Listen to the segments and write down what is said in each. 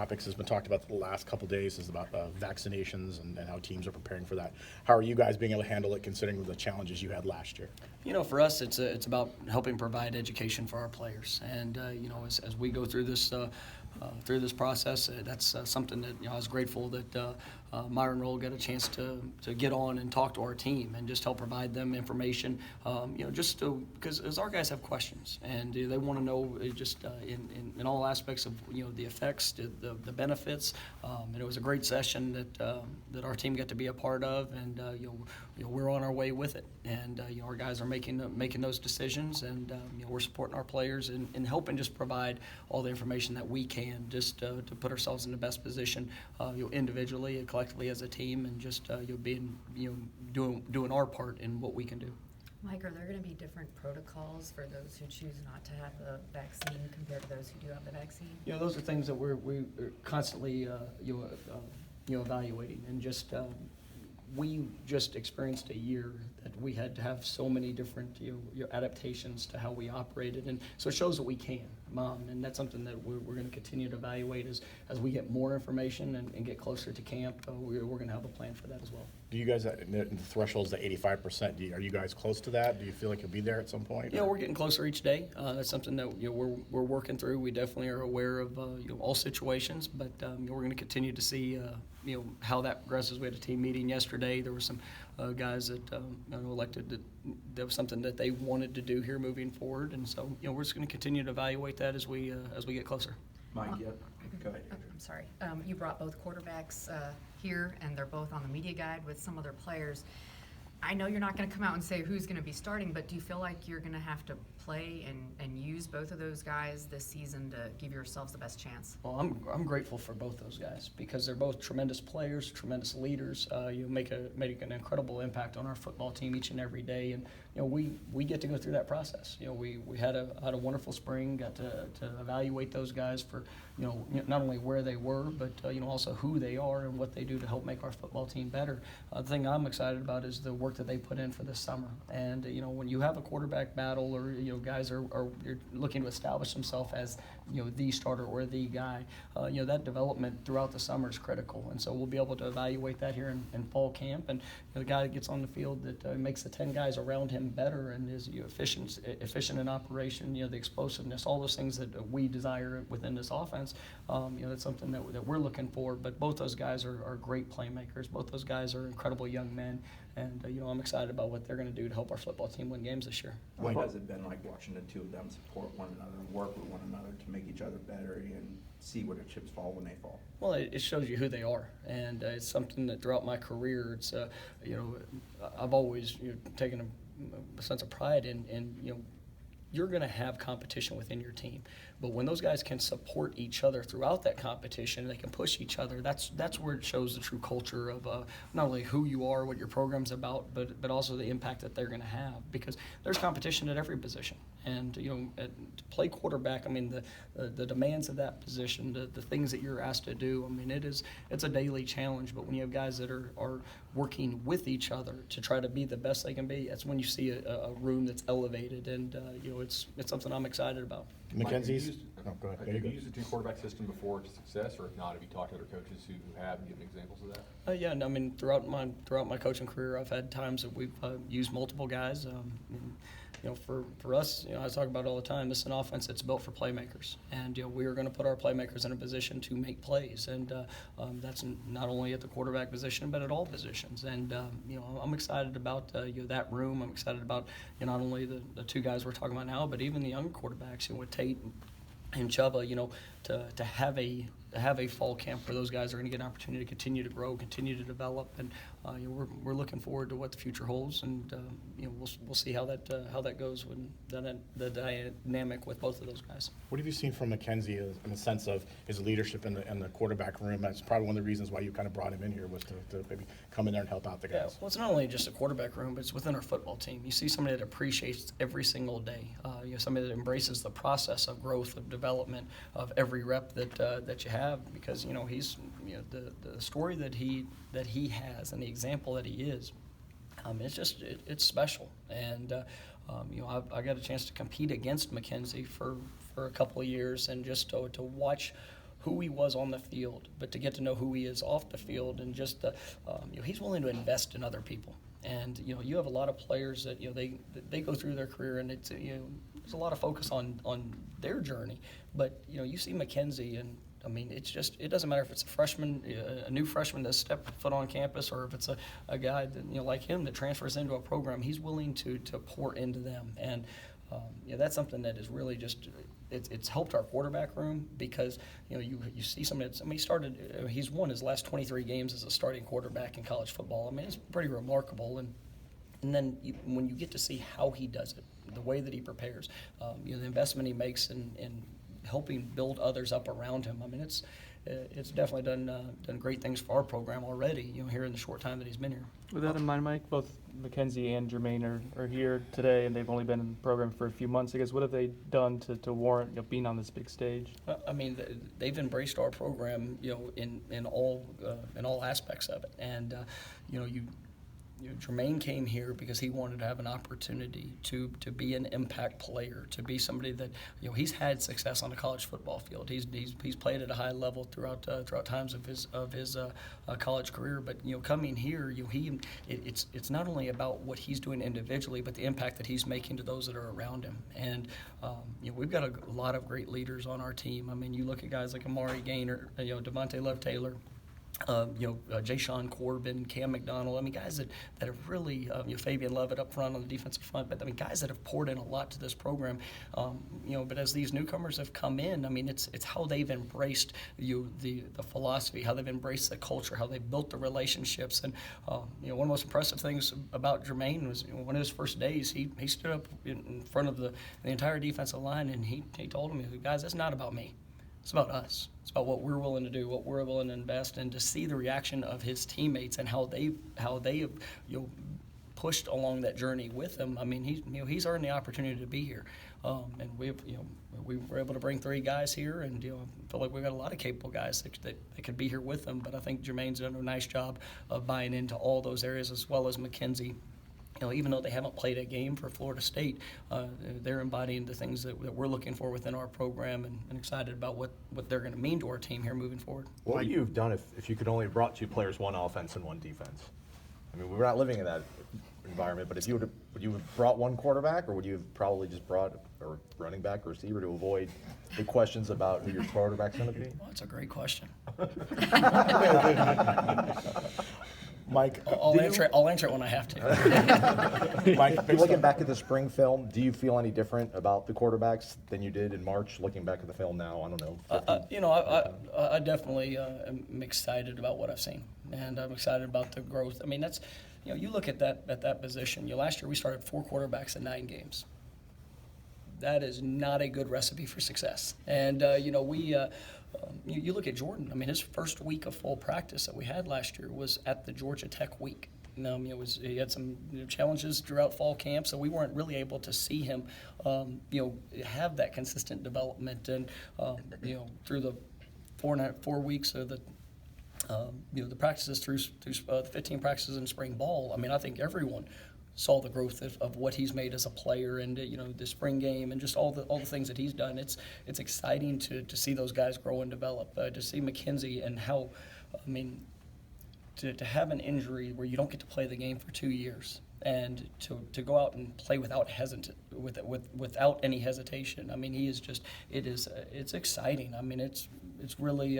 topics has been talked about the last couple of days is about vaccinations and how teams are preparing for that. How are you guys being able to handle it considering the challenges you had last year? For us, it's about helping provide education for our players. And, as we go through this process, that's something that, I was grateful that Myron Roll got a chance to get on and talk to our team and just help provide them information, because our guys have questions and they want to know in all aspects of, the effects, the benefits. And it was a great session that our team got to be a part of, and, we're on our way with it. And, our guys are making those decisions, and, we're supporting our players and helping just provide all the information that we can just to put ourselves in the best position, individually and collectively as a team, and just doing our part in what we can do. Mike, are there going to be different protocols for those who choose not to have the vaccine compared to those who do have the vaccine? Those are things that we're constantly evaluating, and just we just experienced a year that we had to have so many different adaptations to how we operated, and so it shows that we can. And that's something that we're going to continue to evaluate as we get more information and get closer to camp. We're going to have a plan for that as well. Do you guys, the threshold's at 85%, are you guys close to that? Do you feel like you'll be there at some point? Yeah, we're getting closer each day. That's something that we're working through. We definitely are aware of all situations, but we're going to continue to see how that progresses. We had a team meeting yesterday. There were some guys that elected that was something that they wanted to do here moving forward, and so we're just going to continue to evaluate that as we get closer. Mike, yeah. Go ahead. I'm sorry. You brought both quarterbacks here, and they're both on the media guide with some other players. I know you're not going to come out and say who's going to be starting, but do you feel like you're going to have to play and use both of those guys this season to give yourselves the best chance? Well, I'm grateful for both those guys because they're both tremendous players, tremendous leaders. You make an incredible impact on our football team each and every day, and we get to go through that process. We had a wonderful spring, got to evaluate those guys for not only where they were, but also who they are and what they do to help make our football team better. The thing I'm excited about is the work that they put in for this summer. And when you have a quarterback battle, or guys are you're looking to establish themselves as the starter or the guy, that development throughout the summer is critical. And so we'll be able to evaluate that here in fall camp. And the guy that gets on the field that makes the 10 guys around him better and is efficient in operation, the explosiveness, all those things that we desire within this offense. That's something that we're looking for. But both those guys are great playmakers. Both those guys are incredible young men. And, I'm excited about what they're going to do to help our football team win games this year. What has it been like watching the two of them support one another and work with one another to make each other better and see where the chips fall when they fall? Well, it shows you who they are, and it's something that throughout my career, it's I've always taken a sense of pride in you're going to have competition within your team. But when those guys can support each other throughout that competition, they can push each other, that's where it shows the true culture of not only who you are, what your program's about, but also the impact that they're going to have. Because there's competition at every position. And, to play quarterback, the demands of that position, the things that you're asked to do, it's a daily challenge. But when you have guys that are working with each other to try to be the best they can be, that's when you see a room that's elevated. And, it's something I'm excited about. Mackenzie's? Go ahead. Have you used the two-quarterback system before to success, or if not, have you talked to other coaches who have and given examples of that? Yeah, throughout my coaching career, I've had times that we've used multiple guys. For us, I talk about it all the time. This is an offense that's built for playmakers, and we are going to put our playmakers in a position to make plays, and that's not only at the quarterback position, but at all positions. And I'm excited about that room. I'm excited about not only the two guys we're talking about now, but even the young quarterbacks, with Tate and Chuba, to have a fall camp where those guys are going to get an opportunity to continue to grow, continue to develop, and we're looking forward to what the future holds, and we'll see how that goes when the dynamic with both of those guys. What have you seen from Mackenzie in the sense of his leadership in the quarterback room? That's probably one of the reasons why you kind of brought him in here, was to maybe come in there and help out the guys. Yeah, well, it's not only just a quarterback room, but it's within our football team. You see somebody that appreciates every single day. Somebody that embraces the process of growth, of development, of every rep that you have, because he's the story that he has and the example that he is. It's special, and I got a chance to compete against Mackenzie for a couple of years, and just to watch who he was on the field, but to get to know who he is off the field, and just he's willing to invest in other people. And you have a lot of players that they go through their career, and it's there's a lot of focus on their journey. But you see Mackenzie, and I mean, it doesn't matter if it's a freshman, a new freshman that stepped foot on campus, or if it's a guy that like him that transfers into a program. He's willing to pour into them, and that's something that is really just it's helped our quarterback room, because you see somebody that's, he's won his last 23 games as a starting quarterback in college football. I mean, it's pretty remarkable, and then when you get to see how he does it, the way that he prepares, the investment he makes in helping build others up around him. I mean, it's definitely done great things for our program already, here in the short time that he's been here. With that in mind, Mike, both Mackenzie and Jermaine are here today, and they've only been in the program for a few months. I guess, what have they done to warrant being on this big stage? I mean, they've embraced our program, in all aspects of it, and Jermaine came here because he wanted to have an opportunity to be an impact player, to be somebody that he's had success on the college football field. He's played at a high level throughout times of his college career. But coming here, it's not only about what he's doing individually, but the impact that he's making to those that are around him. And we've got a lot of great leaders on our team. I mean, you look at guys like Amari Gaynor, Devontae Love Taylor. Jay Sean Corbin, Cam McDonald. I mean, guys that have really, Fabian Lovett up front on the defensive front. But I mean, guys that have poured in a lot to this program. But as these newcomers have come in, I mean, it's how they've embraced the philosophy, how they've embraced the culture, how they've built the relationships. And one of the most impressive things about Jermaine was one of his first days. He stood up in front of the entire defensive line, and he told them, guys, it's not about me. It's about us. It's about what we're willing to do, what we're willing to invest in. To see the reaction of his teammates and how they have pushed along that journey with him. I mean, he's earned the opportunity to be here, and we were able to bring 3 guys here, and feel like we've got a lot of capable guys that could be here with them. But I think Jermaine's done a nice job of buying into all those areas, as well as Mackenzie. Even though they haven't played a game for Florida State, they're embodying the things that we're looking for within our program, and excited about what they're going to mean to our team here moving forward. What would you have done if you could only have brought 2 players, 1 offense and 1 defense? I mean, we're not living in that environment, but if you would you have brought 1 quarterback, or would you have probably just brought a running back or receiver to avoid the questions about who your quarterback's going to be? Well, that's a great question. Mike, I'll answer it when I have to. Mike, Looking back at the spring film, do you feel any different about the quarterbacks than you did in March? Looking back at the film now, I don't know. I definitely am excited about what I've seen, and I'm excited about the growth. I mean, that's you look at that position. Last year we started 4 quarterbacks in 9 games. That is not a good recipe for success. And you look at Jordan. I mean, his first week of full practice that we had last year was at the Georgia Tech week. He had some challenges throughout fall camp, so we weren't really able to see him, have that consistent development. And through the 4 weeks of the practices through the 15 practices in spring ball. I mean, I think everyone saw the growth of what he's made as a player, and the spring game, and just all the things that he's done. It's exciting to see those guys grow and develop. To see Mackenzie and how, I mean, to have an injury where you don't get to play the game for 2 years, and to go out and play without any hesitation. I mean, it's exciting. I mean, it's really.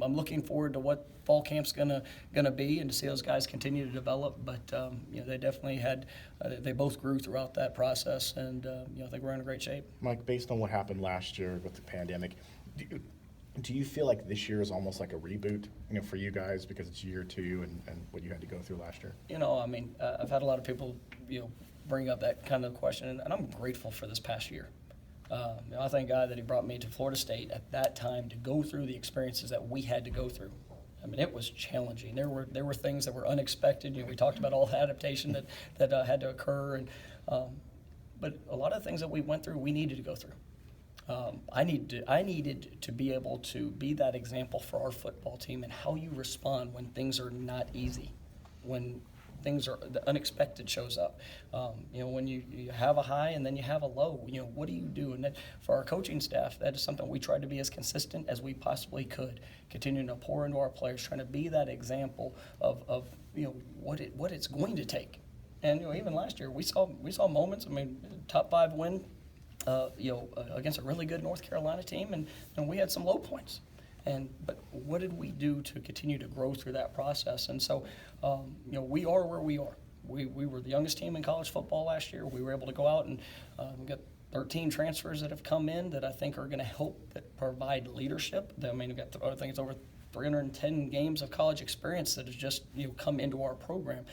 I'm looking forward to what fall camp's gonna be, and to see those guys continue to develop. But they definitely they both grew throughout that process, and I think we're in a great shape. Mike, based on what happened last year with the pandemic, do you feel like this year is almost like a reboot, for you guys, because it's year 2 and what you had to go through last year? I mean, I've had a lot of people, bring up that kind of question, and I'm grateful for this past year. I thank God that he brought me to Florida State at that time to go through the experiences that we had to go through. I mean, it was challenging. There were things that were unexpected. We talked about all the adaptation that had to occur, and but a lot of things that we went through, we needed to go through. I needed to be able to be that example for our football team, and how you respond when things are not easy, when the unexpected shows up. When you have a high and then you have a low, what do you do? And that, for our coaching staff, that is something we tried to be as consistent as we possibly could, continuing to pour into our players, trying to be that example of what it's going to take. And even last year, we saw moments. I mean, top 5 win, against a really good North Carolina team, and we had some low points. But what did we do to continue to grow through that process? And so, we are where we are. We were the youngest team in college football last year. We were able to go out and we got 13 transfers that have come in that I think are going to help that provide leadership. I mean, I think it's over 310 games of college experience that has just come into our program.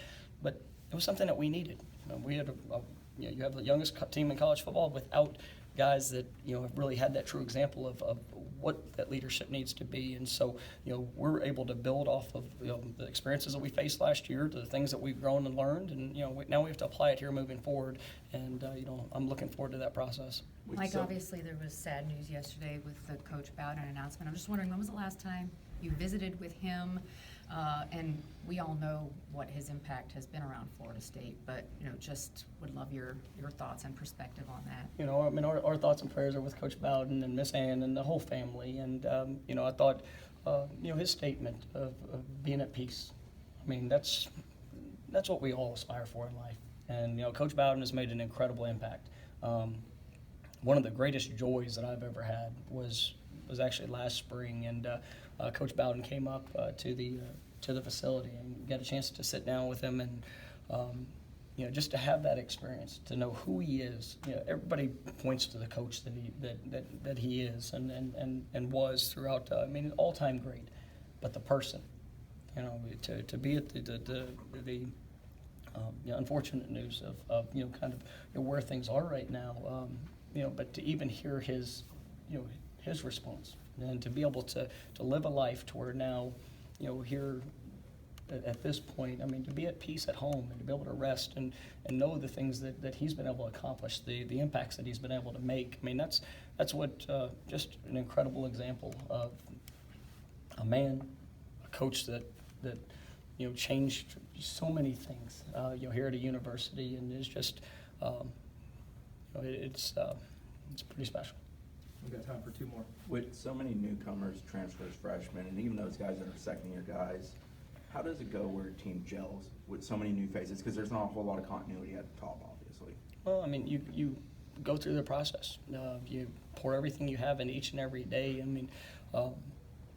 But it was something that we needed. We had you have the youngest team in college football without guys that have really had that true example of what that leadership needs to be. And so we're able to build off of the experiences that we faced last year, to the things that we've grown and learned, and now we have to apply it here moving forward. And I'm looking forward to that process. Mike, obviously there was sad news yesterday with the Coach Bowden announcement. I'm just wondering, when was the last time you visited with him? And we all know what his impact has been around Florida State, but just would love your thoughts and perspective on that. Our thoughts and prayers are with Coach Bowden and Miss Ann and the whole family. And I thought, his statement of being at peace. I mean, that's what we all aspire for in life. And Coach Bowden has made an incredible impact. One of the greatest joys that I've ever had was actually last spring, and Coach Bowden came up to the facility and got a chance to sit down with him, and just to have that experience, to know who he is. Everybody points to the coach that he is and was throughout. All-time great, but the person, to be at the unfortunate news of kind of where things are right now. But to even hear his response, and to be able to live a life to where now, here at this point, to be at peace at home and to be able to rest and know the things that he's been able to accomplish, the impacts that he's been able to make. That's what just an incredible example of a man, a coach that changed so many things here at a university, and it's just it's pretty special. We've got time for 2 more. With so many newcomers, transfers, freshmen, and even those guys that are second-year guys, how does it go where a team gels with so many new faces? Because there's not a whole lot of continuity at the top, obviously. Well, you go through the process. You pour everything you have in each and every day.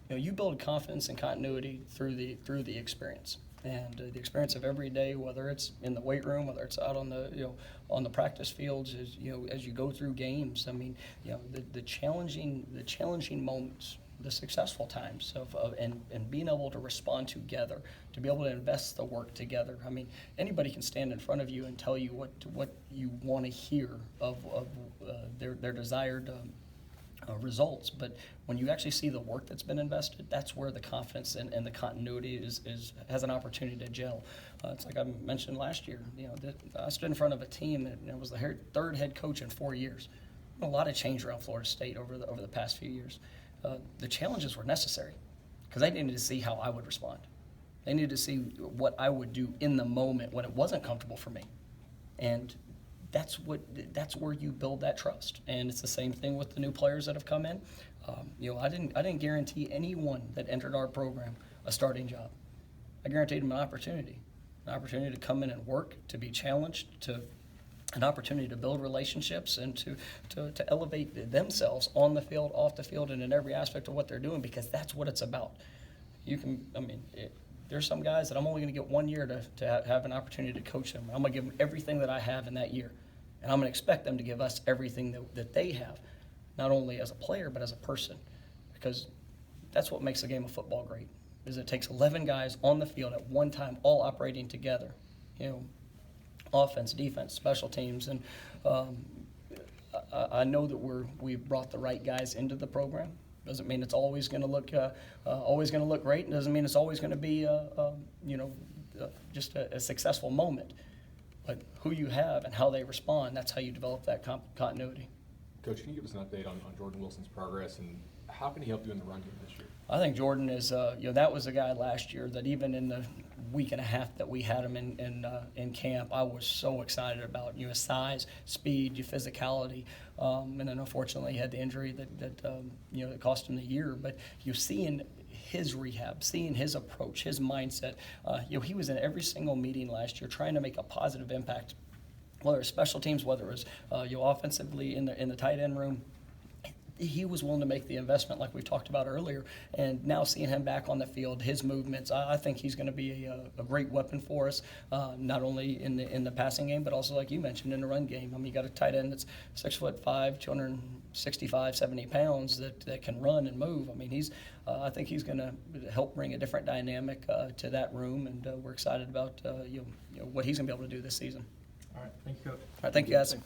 You build confidence and continuity through the experience. And the experience of every day, whether it's in the weight room, whether it's out on the practice fields, as you go through games. The challenging moments, the successful times and being able to respond together, to be able to invest the work together. Anybody can stand in front of you and tell you what you want to hear of their desired results, but when you actually see the work that's been invested, that's where the confidence and the continuity has an opportunity to gel. It's like I mentioned last year. I stood in front of a team that was the third head coach in 4 years. A lot of change around Florida State over the past few years. The challenges were necessary because they needed to see how I would respond. They needed to see what I would do in the moment when it wasn't comfortable for me, and that's where you build that trust. And it's the same thing with the new players that have come in. I didn't guarantee anyone that entered our program a starting job. I guaranteed them an opportunity to come in and work, to be challenged, an opportunity to build relationships, and to elevate themselves on the field, off the field, and in every aspect of what they're doing, because that's what it's about. There's some guys that I'm only going to get 1 year to have an opportunity to coach them. I'm going to give them everything that I have in that year. And I'm going to expect them to give us everything that they have, not only as a player, but as a person. Because that's what makes the game of football great, is it takes 11 guys on the field at one time, all operating together. Offense, defense, special teams. And I know that we've brought the right guys into the program. Doesn't mean it's always going to look great. And doesn't mean it's always going to be just a successful moment. But who you have and how they respond, that's how you develop that continuity. Coach, can you give us an update on Jordan Wilson's progress, and how can he help you in the run game this year? I think Jordan is, that was a guy last year that even in the week and a half that we had him in camp, I was so excited about, his size, speed, your physicality. And then unfortunately he had the injury that cost him the year. But you're seeing his rehab, seeing his approach, his mindset. He was in every single meeting last year trying to make a positive impact, whether it's special teams, whether it was offensively in the tight end room. He was willing to make the investment like we talked about earlier, and now seeing him back on the field, his movements, I think he's going to be a great weapon for us, not only in the passing game, but also, like you mentioned, in the run game. I mean, you got a tight end that's 6'5", 265, 70 pounds that can run and move. I mean, I think he's going to help bring a different dynamic to that room, and we're excited about what he's going to be able to do this season. All right, thank you, Coach. All right, thank you, guys.